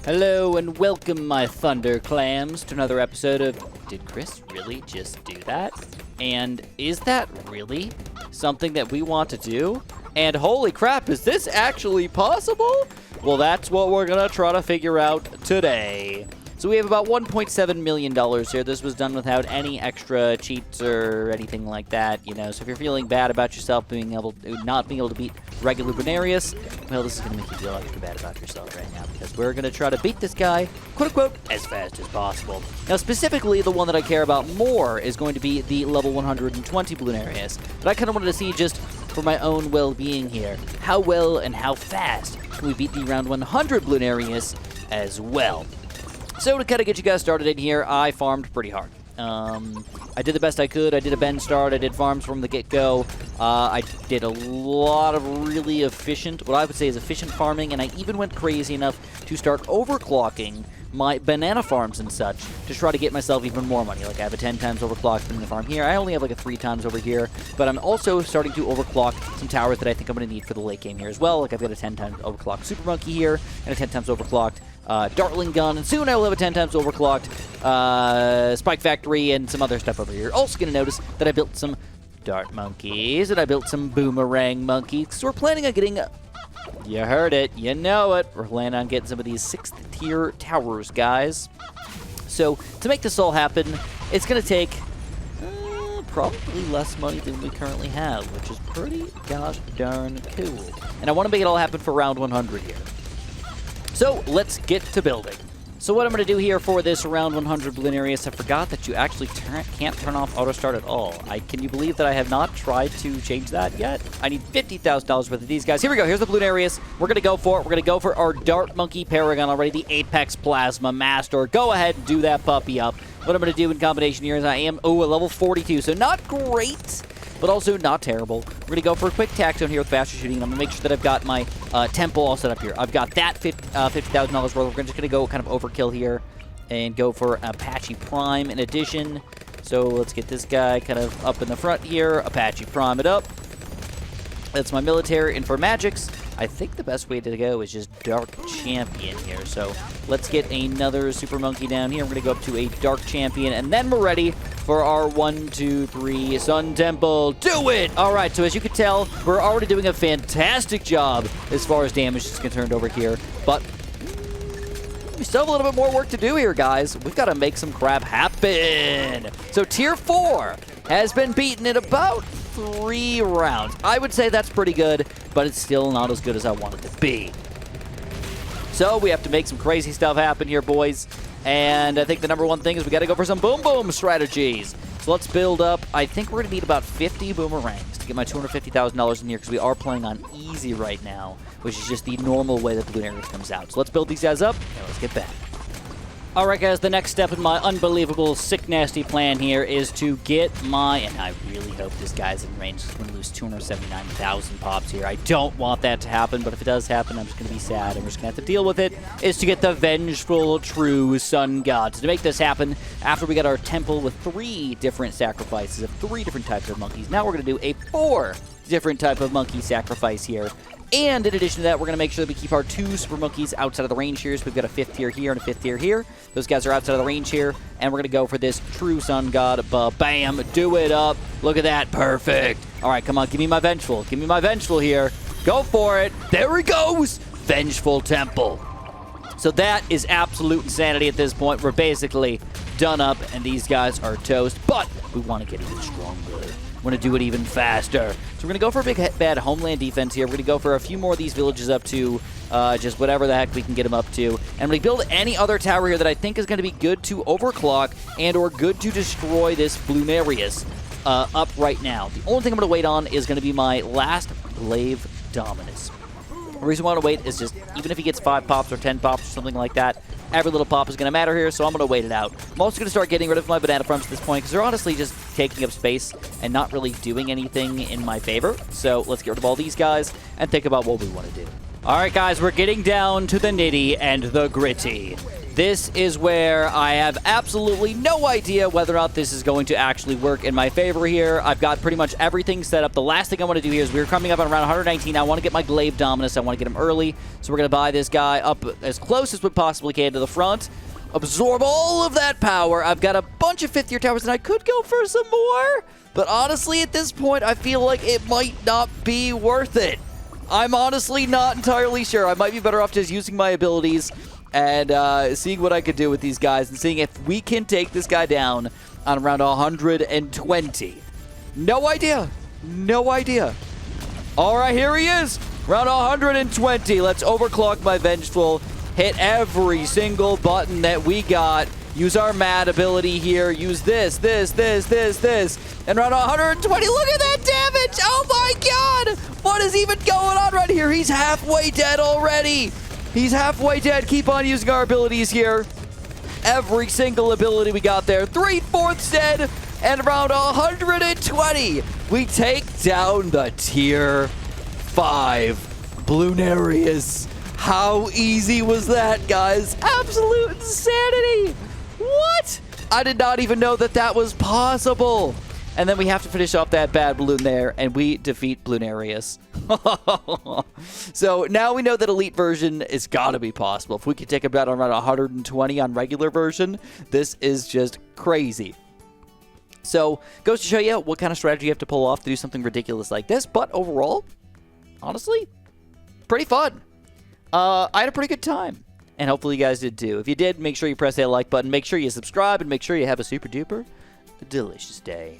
Hello and welcome, my Thunder Clams, to another episode of Did Chris Really Just Do That? And is that really something that we want to do? And holy crap, is this actually possible? Well, that's what we're going to try to figure out today. So we have about $1.7 million here. This was done without any extra cheats or anything like that, you know. So if you're feeling bad about yourself not being able to beat regular Bloonarius, well, this is going to make you feel extra bad about yourself right now, because we're going to try to beat this guy, quote-unquote, as fast as possible. Now, specifically, the one that I care about more is going to be the level 120 Bloonarius. But I kind of wanted to see, just for my own well-being here, how well and how fast can we beat the round 100 Bloonarius as well. So to kind of get you guys started in here, I farmed pretty hard. I did the best I could. I did a bend start. I did farms from the get-go. I did a lot of really efficient, what I would say is efficient farming, and I even went crazy enough to start overclocking my banana farms and such to try to get myself even more money. Like, I have a 10 times overclocked banana farm here. I only have like a 3 times over here, but I'm also starting to overclock some towers that I think I'm going to need for the late game here as well. Like, I've got a 10 times overclocked Super Monkey here and a 10 times overclocked Dartling Gun, and soon I will have a 10 times overclocked Spike Factory and some other stuff over here. Also going to notice that I built some Dart Monkeys and I built some Boomerang Monkeys. So we're planning on getting, you heard it, you know it, we're planning on getting some of these 6th tier towers, guys. So to make this all happen, it's going to take probably less money than we currently have, which is pretty gosh darn cool. And I want to make it all happen for round 100 here. So let's get to building. So what I'm going to do here for this round 100 Bloonarius, I forgot that you actually can't turn off auto start at all. Can you believe that I have not tried to change that yet? I need $50,000 worth of these guys. Here we go. Here's the Bloonarius. We're going to go for it. We're going to go for our Dart Monkey Paragon already, the Apex Plasma Master. Go ahead and do that puppy up. What I'm going to do in combination here is I am, a level 42, so not great, but also not terrible. We're going to go for a quick tack zone here with faster shooting, and I'm going to make sure that I've got my temple all set up here. I've got that $50,000 worth. We're just going to go kind of overkill here and go for Apache Prime in addition. So let's get this guy kind of up in the front here. Apache Prime it up. That's my military. And for magics, I think the best way to go is just Dark Champion here. So let's get another Super Monkey down here. We're going to go up to a Dark Champion, and then we're ready for our 1, 2, 3 Sun Temple. Do it! All right, so as you can tell, we're already doing a fantastic job as far as damage is concerned over here. But we still have a little bit more work to do here, guys. We've got to make some crap happen. So Tier 4 has been beaten in about 3 rounds. I would say that's pretty good, but it's still not as good as I want it to be. So we have to make some crazy stuff happen here, boys. And I think the number one thing is we got to go for some boom boom strategies. So let's build up. I think we're going to need about 50 boomerangs to get my $250,000 in here, because we are playing on easy right now, which is just the normal way that the Bloonarius comes out. So let's build these guys up, and let's get back. Alright guys, the next step in my unbelievable sick nasty plan here is to get my, and I really hope this guy's in range, he's going to lose 279,000 pops here. I don't want that to happen, but if it does happen, I'm just going to be sad and we're just going to have to deal with it, is to get the vengeful true sun god. So to make this happen, after we got our temple with 3 different sacrifices of 3 different types of monkeys, now we're going to do a 4 different type of monkey sacrifice here. And in addition to that, we're going to make sure that we keep our 2 Super Monkeys outside of the range here. So we've got a 5th tier here and a 5th tier here. Those guys are outside of the range here. And we're going to go for this True Sun God. Bam! Do it up. Look at that. Perfect. All right, come on. Give me my Vengeful. Give me my Vengeful here. Go for it. There he goes. Vengeful Temple. So that is absolute insanity at this point. We're basically done up, and these guys are toast. But we want to get even stronger. Want to do it even faster. So we're going to go for a big bad homeland defense here. We're going to go for a few more of these villages up to just whatever the heck we can get them up to. And we build any other tower here that I think is going to be good to overclock and or good to destroy this Bloonarius up right now. The only thing I'm going to wait on is going to be my last Glaive Dominus. The reason I want to wait is just, even if he gets 5 pops or 10 pops or something like that, every little pop is going to matter here, so I'm going to wait it out. I'm also going to start getting rid of my banana farms at this point, because they're honestly just taking up space and not really doing anything in my favor. So let's get rid of all these guys and think about what we want to do. All right, guys, we're getting down to the nitty and the gritty. This is where I have absolutely no idea whether or not this is going to actually work in my favor here. I've got pretty much everything set up. The last thing I want to do here is we're coming up on around 119. I want to get my Glaive Dominus. I want to get him early. So we're going to buy this guy up as close as we possibly can to the front. Absorb all of that power. I've got a bunch of 5th tier towers, and I could go for some more. But honestly, at this point, I feel like it might not be worth it. I'm honestly not entirely sure. I might be better off just using my abilities and seeing what I could do with these guys and seeing if we can take this guy down on around 120. No idea. No idea. All right, here he is. Round 120. Let's overclock my Vengeful. Hit every single button that we got. Use our mad ability here. Use this. And round 120. Look at that damage. Oh, my God. What is even going on right here? He's halfway dead already. He's halfway dead. Keep on using our abilities here. Every single ability we got there. 3/4 dead. And around 120, we take down the tier 5 Bloonarius. How easy was that, guys? Absolute insanity. What? I did not even know that that was possible. And then we have to finish off that bad balloon there, and we defeat Bloonarius. So now we know that Elite version is got to be possible. If we could take about around 120 on regular version, this is just crazy. So goes to show you what kind of strategy you have to pull off to do something ridiculous like this. But overall, honestly, pretty fun. I had a pretty good time. And hopefully you guys did too. If you did, make sure you press that like button. Make sure you subscribe, and make sure you have a super duper delicious day.